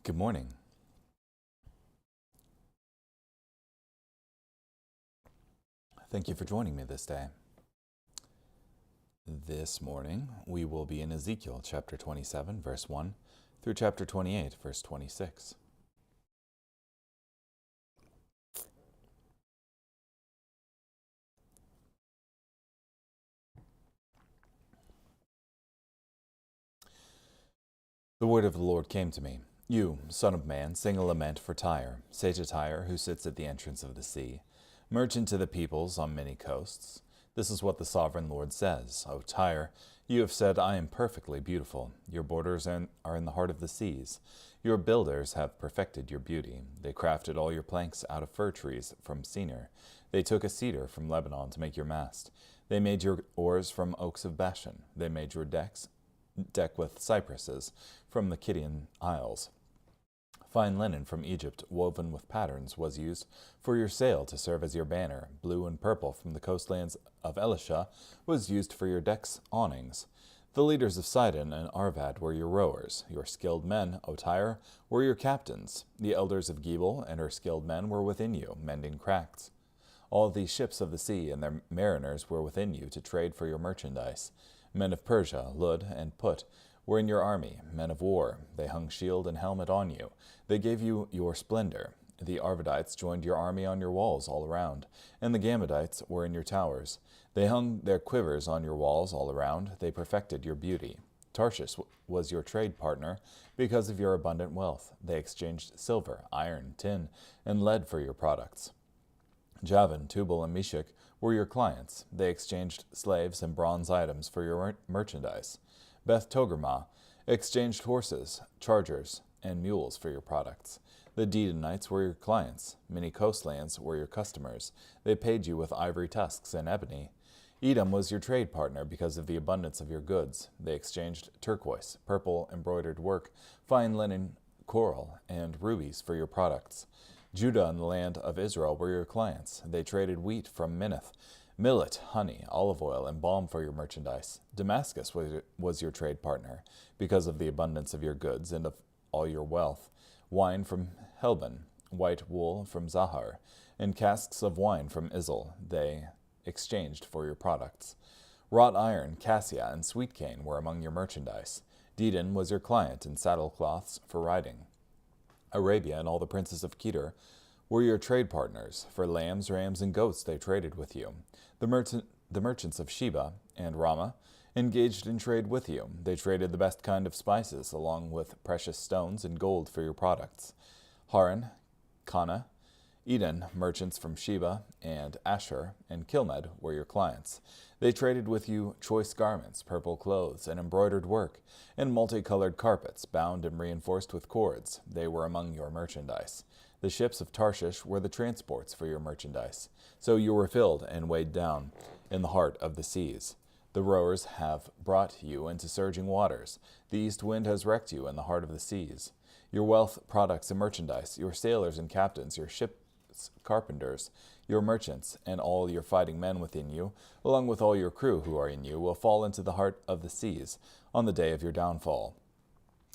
Good morning. Thank you for joining me this day. This morning, we will be in Ezekiel chapter 27, verse 1, through chapter 28, verse 26. The word of the Lord came to me. You, son of man, sing a lament for Tyre. Say to Tyre, who sits at the entrance of the sea, merchant to the peoples on many coasts. This is what the sovereign Lord says. O Tyre, you have said, I am perfectly beautiful. Your borders are in the heart of the seas. Your builders have perfected your beauty. They crafted all your planks out of fir trees from Senir. They took a cedar from Lebanon to make your mast. They made your oars from oaks of Bashan. They made your deck with cypresses from the Kittian Isles. Fine linen from Egypt, woven with patterns, was used for your sail to serve as your banner. Blue and purple from the coastlands of Elisha was used for your deck's awnings. The leaders of Sidon and Arvad were your rowers. Your skilled men, O Tyre, were your captains. The elders of Gebal and her skilled men were within you, mending cracks. All these ships of the sea and their mariners were within you to trade for your merchandise. Men of Persia, Lud, and Put were in your army, men of war. They hung shield and helmet on you. They gave you your splendor. The Arvadites joined your army on your walls all around, and the Gammadites were in your towers. They hung their quivers on your walls all around. They perfected your beauty. Tarshish was your trade partner because of your abundant wealth. They exchanged silver, iron, tin, and lead for your products. Javan, Tubal, and Meshech were your clients. They exchanged slaves and bronze items for your merchandise. Beth Togarmah exchanged horses, chargers, and mules for your products. The Dedanites were your clients. Many coastlands were your customers. They paid you with ivory tusks and ebony. Edom was your trade partner because of the abundance of your goods. They exchanged turquoise, purple embroidered work, fine linen, coral, and rubies for your products. Judah and the land of Israel were your clients. They traded wheat from Minnith, millet, honey, olive oil, and balm for your merchandise. Damascus was your trade partner because of the abundance of your goods and of all your wealth. Wine from Helbon, white wool from Zahar, and casks of wine from Izel they exchanged for your products. Wrought iron, cassia, and sweet cane were among your merchandise. Dedan was your client in saddlecloths for riding. Arabia and all the princes of Kedar were your trade partners. For lambs, rams, and goats they traded with you. The merchants of Sheba and Ramah engaged in trade with you. They traded the best kind of spices, along with precious stones and gold for your products. Haran, Kana, Eden, merchants from Sheba and Asher and Kilmed were your clients. They traded with you choice garments, purple clothes, and embroidered work, and multicolored carpets, bound and reinforced with cords. They were among your merchandise. The ships of Tarshish were the transports for your merchandise. So you were filled and weighed down in the heart of the seas. The rowers have brought you into surging waters. The east wind has wrecked you in the heart of the seas. Your wealth, products, and merchandise, your sailors and captains, your ship carpenters, your merchants, and all your fighting men within you, along with all your crew who are in you, will fall into the heart of the seas on the day of your downfall.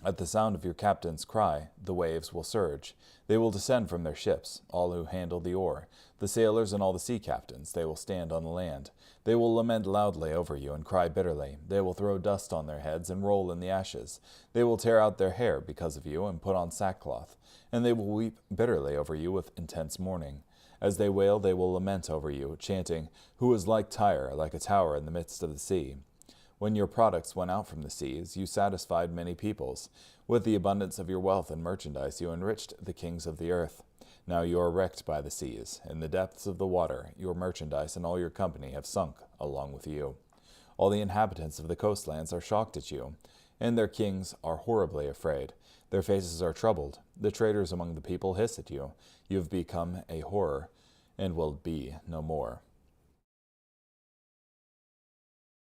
At the sound of your captain's cry, the waves will surge. They will descend from their ships, all who handle the oar, the sailors and all the sea captains. They will stand on the land. They will lament loudly over you and cry bitterly. They will throw dust on their heads and roll in the ashes. They will tear out their hair because of you and put on sackcloth, and they will weep bitterly over you with intense mourning. As they wail, they will lament over you, chanting, Who is like Tyre, like a tower in the midst of the sea? When your products went out from the seas, you satisfied many peoples. With the abundance of your wealth and merchandise, you enriched the kings of the earth. Now you are wrecked by the seas. In the depths of the water, your merchandise and all your company have sunk along with you. All the inhabitants of the coastlands are shocked at you, and their kings are horribly afraid. Their faces are troubled. The traders among the people hiss at you. You have become a horror, and will be no more.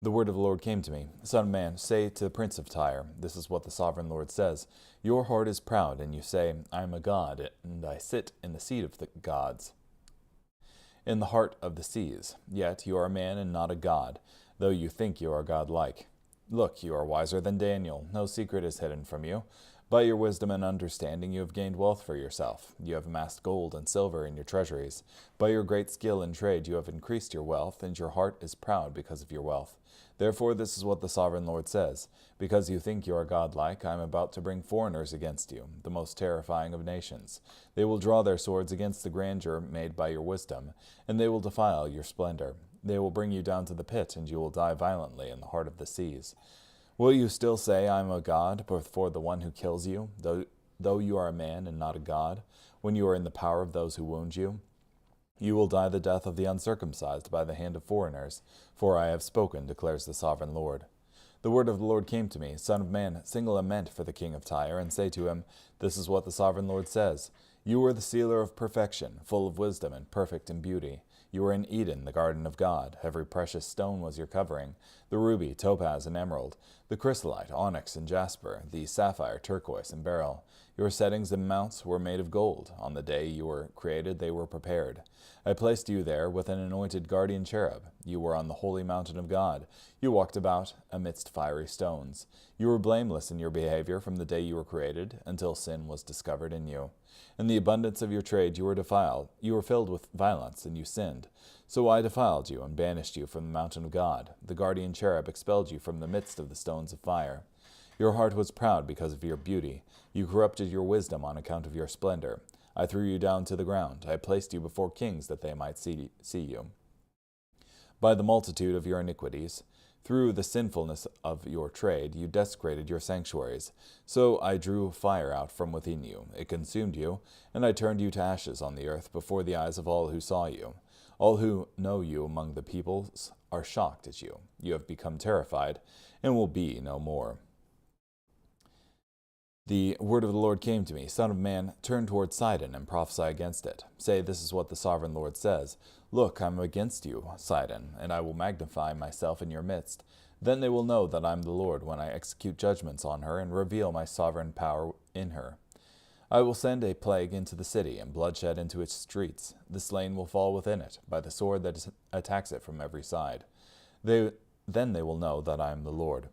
The word of the Lord came to me. Son of man, say to the prince of Tyre, this is what the sovereign Lord says. Your heart is proud, and you say, I am a god, and I sit in the seat of the gods, in the heart of the seas. Yet you are a man and not a god, though you think you are godlike. Look, you are wiser than Daniel. No secret is hidden from you. By your wisdom and understanding you have gained wealth for yourself. You have amassed gold and silver in your treasuries. By your great skill in trade you have increased your wealth, and your heart is proud because of your wealth. Therefore this is what the sovereign Lord says. Because you think you are godlike, I am about to bring foreigners against you, the most terrifying of nations. They will draw their swords against the grandeur made by your wisdom, and they will defile your splendor. They will bring you down to the pit, and you will die violently in the heart of the seas. Will you still say, I am a god, before the one who kills you, though you are a man and not a god, when you are in the power of those who wound you? You will die the death of the uncircumcised by the hand of foreigners, for I have spoken, declares the sovereign Lord. The word of the Lord came to me, Son of man, sing a lament for the king of Tyre, and say to him, This is what the sovereign Lord says. You were the sealer of perfection, full of wisdom and perfect in beauty. You were in Eden, the garden of God. Every precious stone was your covering, the ruby, topaz, and emerald, the chrysolite, onyx, and jasper, the sapphire, turquoise, and beryl. Your settings and mounts were made of gold. On the day you were created, they were prepared. I placed you there with an anointed guardian cherub. You were on the holy mountain of God. You walked about amidst fiery stones. You were blameless in your behavior from the day you were created, until sin was discovered in you. In the abundance of your trade you were defiled. You were filled with violence, and you sinned. So I defiled you and banished you from the mountain of God. The guardian cherub expelled you from the midst of the stones of fire. Your heart was proud because of your beauty. You corrupted your wisdom on account of your splendor. I threw you down to the ground. I placed you before kings that they might see you. By the multitude of your iniquities, through the sinfulness of your trade, you desecrated your sanctuaries. So I drew fire out from within you. It consumed you, and I turned you to ashes on the earth before the eyes of all who saw you. All who know you among the peoples are shocked at you. You have become terrified, and will be no more. The word of the Lord came to me, Son of man, turn toward Sidon and prophesy against it. Say, this is what the sovereign Lord says. Look, I am against you, Sidon, and I will magnify myself in your midst. Then they will know that I am the Lord when I execute judgments on her and reveal my sovereign power in her. I will send a plague into the city and bloodshed into its streets. The slain will fall within it, by the sword that attacks it from every side. Then they will know that I am the Lord.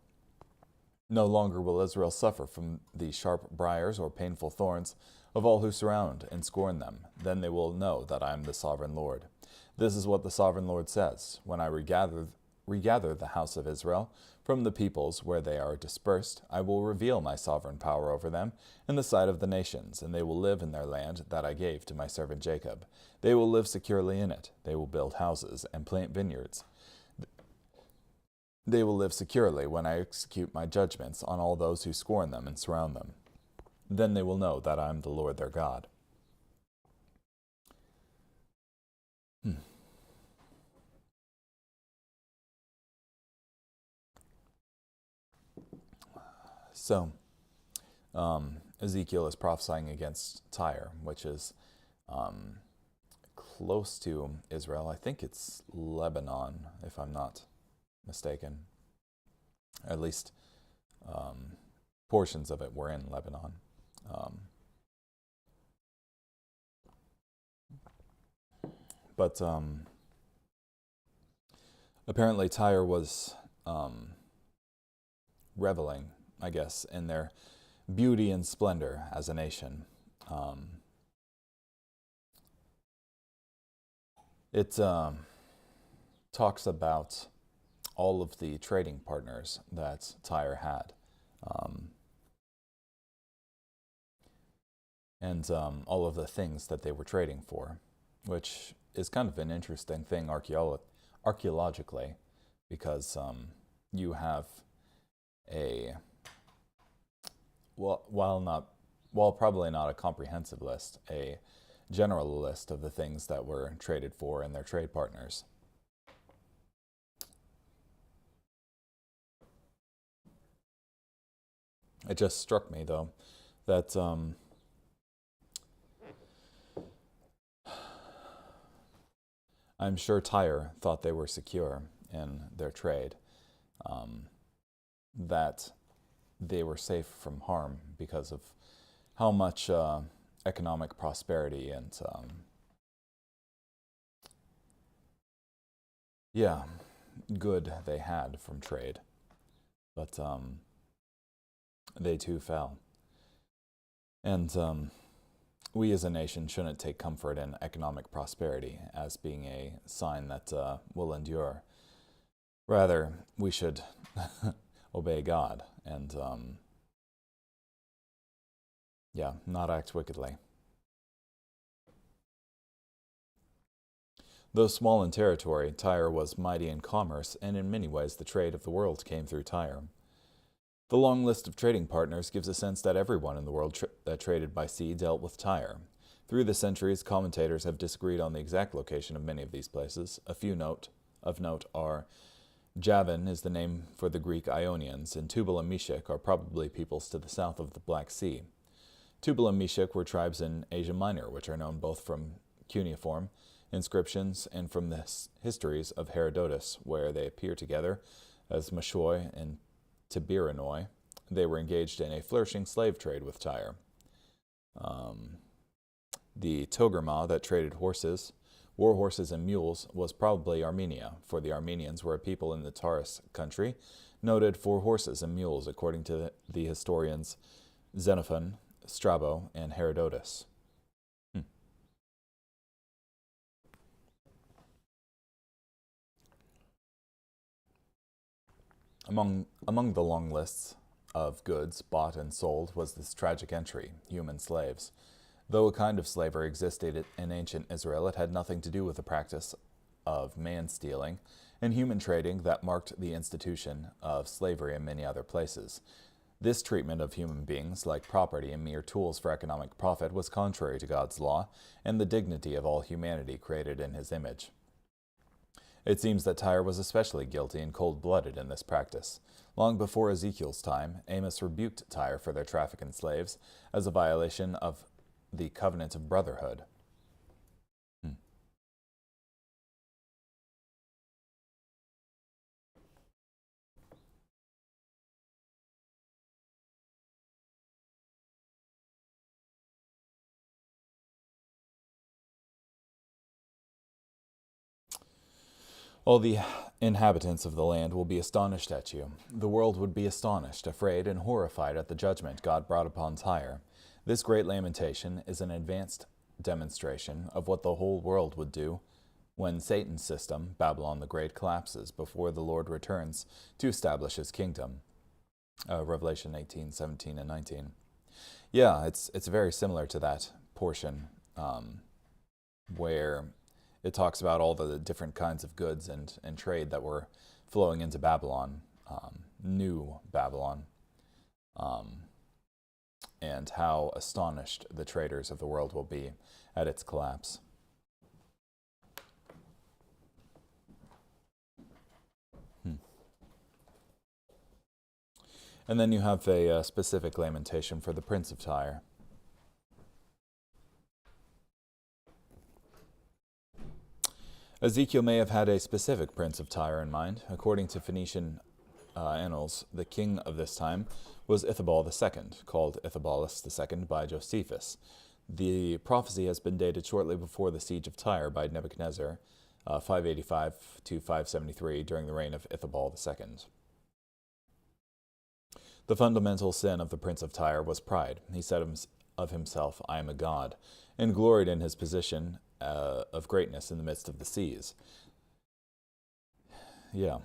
No longer will Israel suffer from the sharp briars or painful thorns of all who surround and scorn them. Then they will know that I am the sovereign Lord. This is what the sovereign Lord says. When I regather the house of Israel from the peoples where they are dispersed, I will reveal my sovereign power over them in the sight of the nations, and they will live in their land that I gave to my servant Jacob. They will live securely in it. They will build houses and plant vineyards. They will live securely when I execute my judgments on all those who scorn them and surround them. Then they will know that I am the Lord their God. So, Ezekiel is prophesying against Tyre, which is close to Israel. I think it's Lebanon, if I'm not mistaken. At least portions of it were in Lebanon. But apparently Tyre was reveling, I guess, in their beauty and splendor as a nation. It talks about all of the trading partners that Tyre had. And all of the things that they were trading for, which is kind of an interesting thing archaeologically, because you have while probably not a comprehensive list, a general list of the things that were traded for and their trade partners. It just struck me, though, that I'm sure Tyre thought they were secure in their trade, that they were safe from harm because of how much economic prosperity and good they had from trade. But they too fell. And we as a nation shouldn't take comfort in economic prosperity as being a sign that will endure. Rather, we should obey God and, not act wickedly. Though small in territory, Tyre was mighty in commerce, and in many ways the trade of the world came through Tyre. The long list of trading partners gives a sense that everyone in the world that traded by sea dealt with Tyre. Through the centuries, commentators have disagreed on the exact location of many of these places. A few of note are Javan is the name for the Greek Ionians, and Tubal and Meshech are probably peoples to the south of the Black Sea. Tubal and Meshech were tribes in Asia Minor, which are known both from cuneiform inscriptions and from the histories of Herodotus, where they appear together as Mashoi and Tibiranoi. They were engaged in a flourishing slave trade with Tyre. The Togarmah that traded war horses and mules, was probably Armenia, for the Armenians were a people in the Taurus country, noted for horses and mules, according to the historians Xenophon, Strabo, and Herodotus. Among the long lists of goods bought and sold was this tragic entry, human slaves. Though a kind of slavery existed in ancient Israel, it had nothing to do with the practice of man-stealing and human trading that marked the institution of slavery in many other places. This treatment of human beings like property and mere tools for economic profit was contrary to God's law and the dignity of all humanity created in his image. It seems that Tyre was especially guilty and cold-blooded in this practice. Long before Ezekiel's time, Amos rebuked Tyre for their traffic in slaves as a violation of the covenant of brotherhood. All the inhabitants of the land will be astonished at you. The world would be astonished, afraid, and horrified at the judgment God brought upon Tyre. This great lamentation is an advanced demonstration of what the whole world would do when Satan's system, Babylon the Great, collapses before the Lord returns to establish his kingdom. Revelation 18, 17, and 19. Yeah, it's very similar to that portion where it talks about all the different kinds of goods and trade that were flowing into Babylon, New Babylon, and how astonished the traders of the world will be at its collapse. And then you have a specific lamentation for the Prince of Tyre. Ezekiel may have had a specific prince of Tyre in mind. According to Phoenician annals, the king of this time was Ithabal II, called Ithabalus II by Josephus. The prophecy has been dated shortly before the siege of Tyre by Nebuchadnezzar, 585 to 573, during the reign of Ithabal II. The fundamental sin of the prince of Tyre was pride. He said of himself, "I am a god," and gloried in his position of greatness in the midst of the seas. Yeah.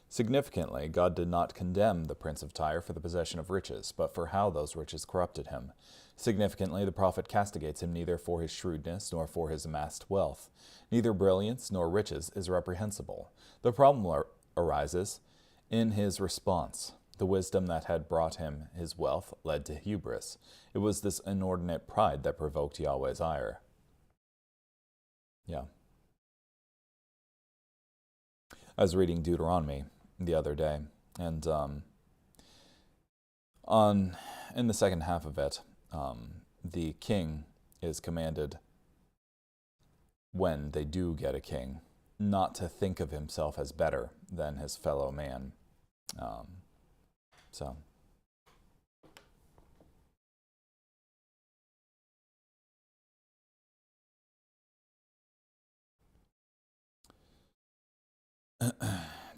Significantly, God did not condemn the prince of Tyre for the possession of riches, but for how those riches corrupted him. Significantly, the prophet castigates him neither for his shrewdness nor for his amassed wealth. Neither brilliance nor riches is reprehensible. The problem arises in his response. The wisdom that had brought him his wealth led to hubris. It was this inordinate pride that provoked Yahweh's ire. Yeah. I was reading Deuteronomy the other day, and in the second half of it, the king is commanded, when they do get a king, not to think of himself as better than his fellow man. So.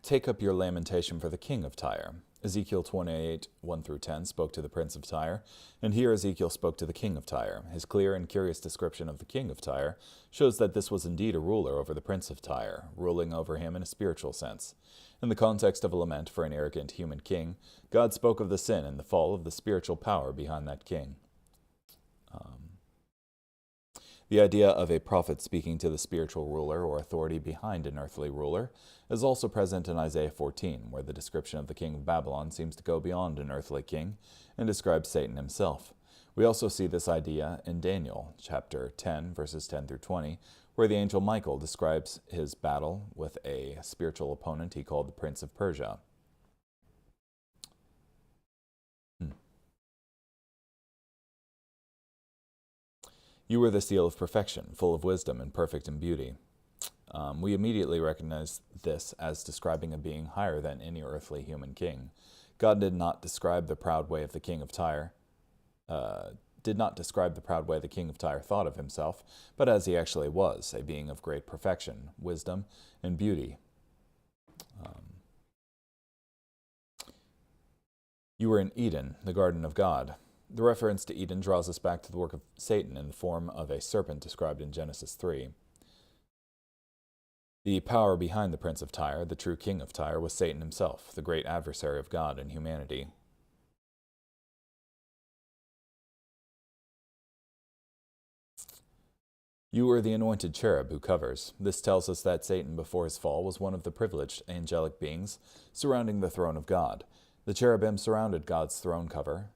Take up your lamentation for the king of Tyre. Ezekiel 28, 1-10 spoke to the prince of Tyre, and here Ezekiel spoke to the king of Tyre. His clear and curious description of the king of Tyre shows that this was indeed a ruler over the prince of Tyre, ruling over him in a spiritual sense. In the context of a lament for an arrogant human king, God spoke of the sin and the fall of the spiritual power behind that king. The idea of a prophet speaking to the spiritual ruler or authority behind an earthly ruler is also present in Isaiah 14, where the description of the king of Babylon seems to go beyond an earthly king and describes Satan himself. We also see this idea in Daniel, chapter 10, verses 10-20, where the angel Michael describes his battle with a spiritual opponent he called the Prince of Persia. You were the seal of perfection, full of wisdom and perfect in beauty. We immediately recognize this as describing a being higher than any earthly human king. God did not describe the proud way of the king of Tyre, thought of himself, but as he actually was, a being of great perfection, wisdom, and beauty. You were in Eden, the garden of God. The reference to Eden draws us back to the work of Satan in the form of a serpent described in Genesis 3. The power behind the prince of Tyre, the true king of Tyre, was Satan himself, the great adversary of God and humanity. You were the anointed cherub who covers. This tells us that Satan, before his fall, was one of the privileged angelic beings surrounding the throne of God. The cherubim surrounded God's throne cover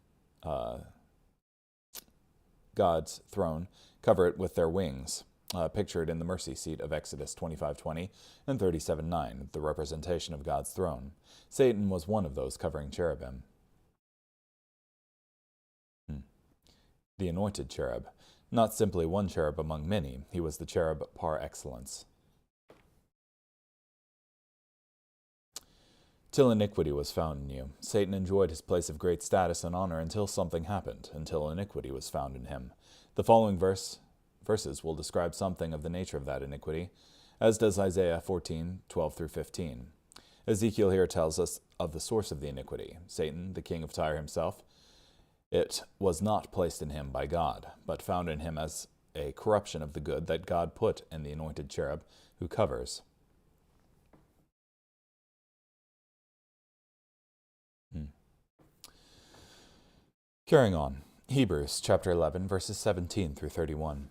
it with their wings, pictured in the mercy seat of Exodus 25:20 and 37:9, the representation of God's throne. Satan was one of those covering cherubim. The anointed cherub. Not simply one cherub among many, he was the cherub par excellence. Till iniquity was found in you. Satan enjoyed his place of great status and honor until something happened, until iniquity was found in him. The following verses will describe something of the nature of that iniquity, as does Isaiah 14:12-15. Ezekiel here tells us of the source of the iniquity, Satan, the king of Tyre himself. It was not placed in him by God, but found in him as a corruption of the good that God put in the anointed cherub who covers. Carrying on, Hebrews chapter 11, verses 17-31.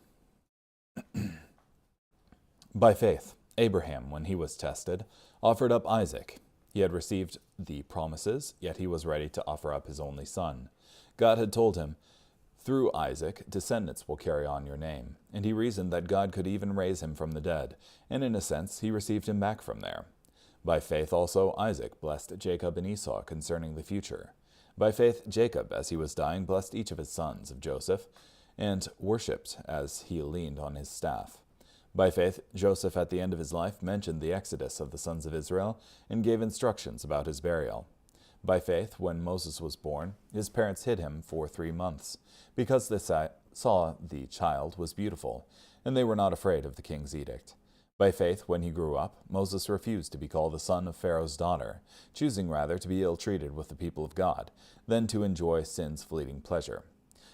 By faith, Abraham, when he was tested, offered up Isaac. He had received the promises, yet he was ready to offer up his only son. God had told him, "Through Isaac, descendants will carry on your name." And he reasoned that God could even raise him from the dead, and in a sense, he received him back from there. By faith also, Isaac blessed Jacob and Esau concerning the future. By faith, Jacob, as he was dying, blessed each of his sons of Joseph, and worshipped as he leaned on his staff. By faith, Joseph, at the end of his life, mentioned the exodus of the sons of Israel, and gave instructions about his burial. By faith, when Moses was born, his parents hid him for 3 months, because they saw the child was beautiful, and they were not afraid of the king's edict. By faith, when he grew up, Moses refused to be called the son of Pharaoh's daughter, choosing rather to be ill-treated with the people of God, than to enjoy sin's fleeting pleasure.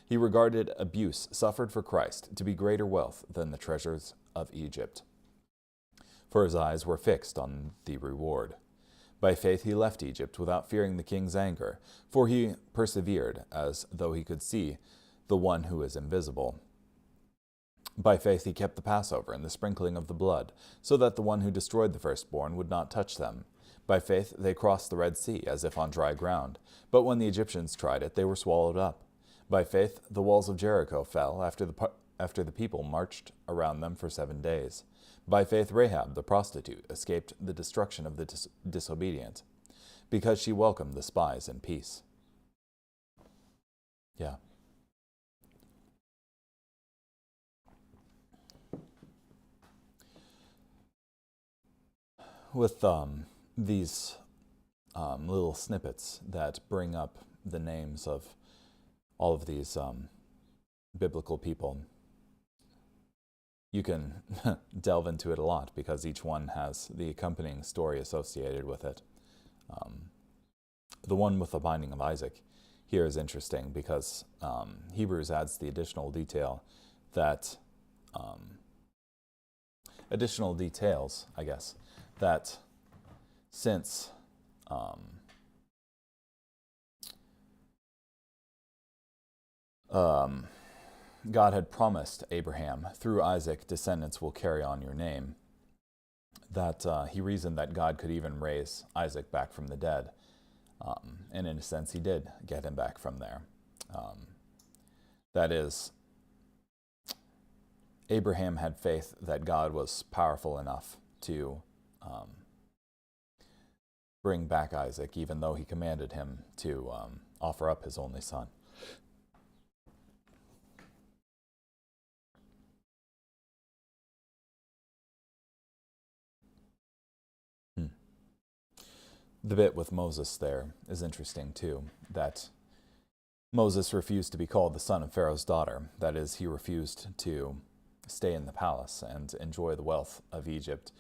He regarded abuse suffered for Christ to be greater wealth than the treasures of Egypt, for his eyes were fixed on the reward. By faith he left Egypt without fearing the king's anger, for he persevered as though he could see the one who is invisible. By faith he kept the Passover and the sprinkling of the blood, so that the one who destroyed the firstborn would not touch them. By faith they crossed the Red Sea as if on dry ground, but when the Egyptians tried it, they were swallowed up. By faith the walls of Jericho fell after the people marched around them for 7 days. By faith Rahab the prostitute escaped the destruction of the disobedient, because she welcomed the spies in peace. Yeah. With these little snippets that bring up the names of all of these biblical people, you can delve into it a lot because each one has the accompanying story associated with it. The one with the binding of Isaac here is interesting because Hebrews adds the additional details, I guess, that since God had promised Abraham, through Isaac, descendants will carry on your name, that he reasoned that God could even raise Isaac back from the dead. And in a sense, he did get him back from there. That is, Abraham had faith that God was powerful enough to bring back Isaac, even though he commanded him to offer up his only son. The bit with Moses there is interesting too, that Moses refused to be called the son of Pharaoh's daughter. That is, he refused to stay in the palace and enjoy the wealth of Egypt,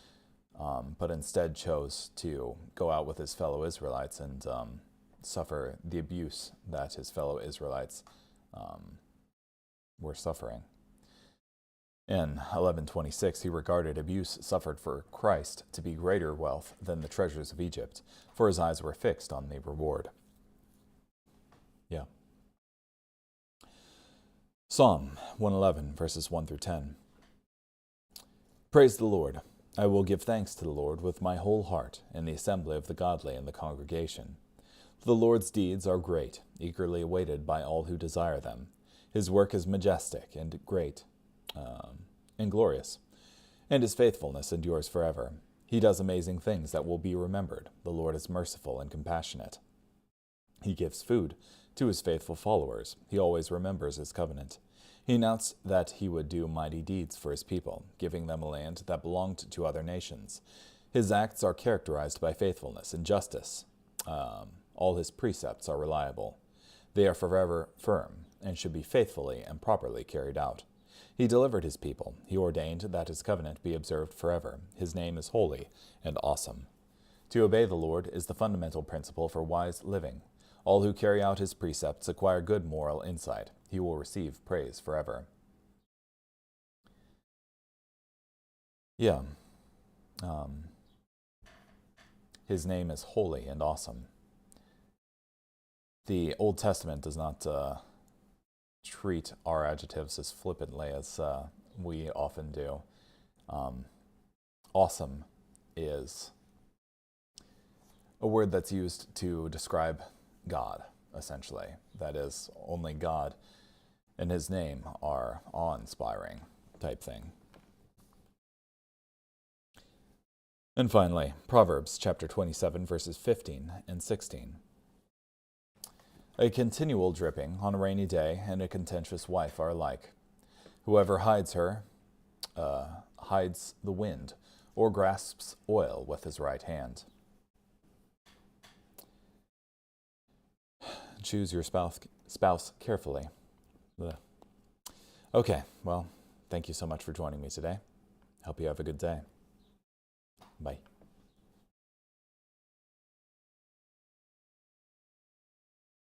but instead chose to go out with his fellow Israelites and suffer the abuse that his fellow Israelites were suffering. In 1126, he regarded abuse suffered for Christ to be greater wealth than the treasures of Egypt, for his eyes were fixed on the reward. Yeah. Psalm 111, verses 1 through 10. Praise the Lord. I will give thanks to the Lord with my whole heart in the assembly of the godly and the congregation. The Lord's deeds are great, eagerly awaited by all who desire them. His work is majestic and great, and glorious, and his faithfulness endures forever. He does amazing things that will be remembered. The Lord is merciful and compassionate. He gives food to his faithful followers. He always remembers his covenant. He announced that he would do mighty deeds for his people, giving them a land that belonged to other nations. His acts are characterized by faithfulness and justice. All his precepts are reliable. They are forever firm and should be faithfully and properly carried out. He delivered his people. He ordained that his covenant be observed forever. His name is holy and awesome. To obey the Lord is the fundamental principle for wise living. All who carry out his precepts acquire good moral insight. He will receive praise forever. Yeah. His name is holy and awesome. The Old Testament does not treat our adjectives as flippantly as we often do. Awesome is a word that's used to describe God, essentially. That is, only God and his name are awe-inspiring type thing. And finally, Proverbs chapter 27, verses 15 and 16. A continual dripping on a rainy day and a contentious wife are alike. Whoever hides her hides the wind, or grasps oil with his right hand. Choose your spouse carefully. Ugh. Okay, well, thank you so much for joining me today. Hope you have a good day. Bye.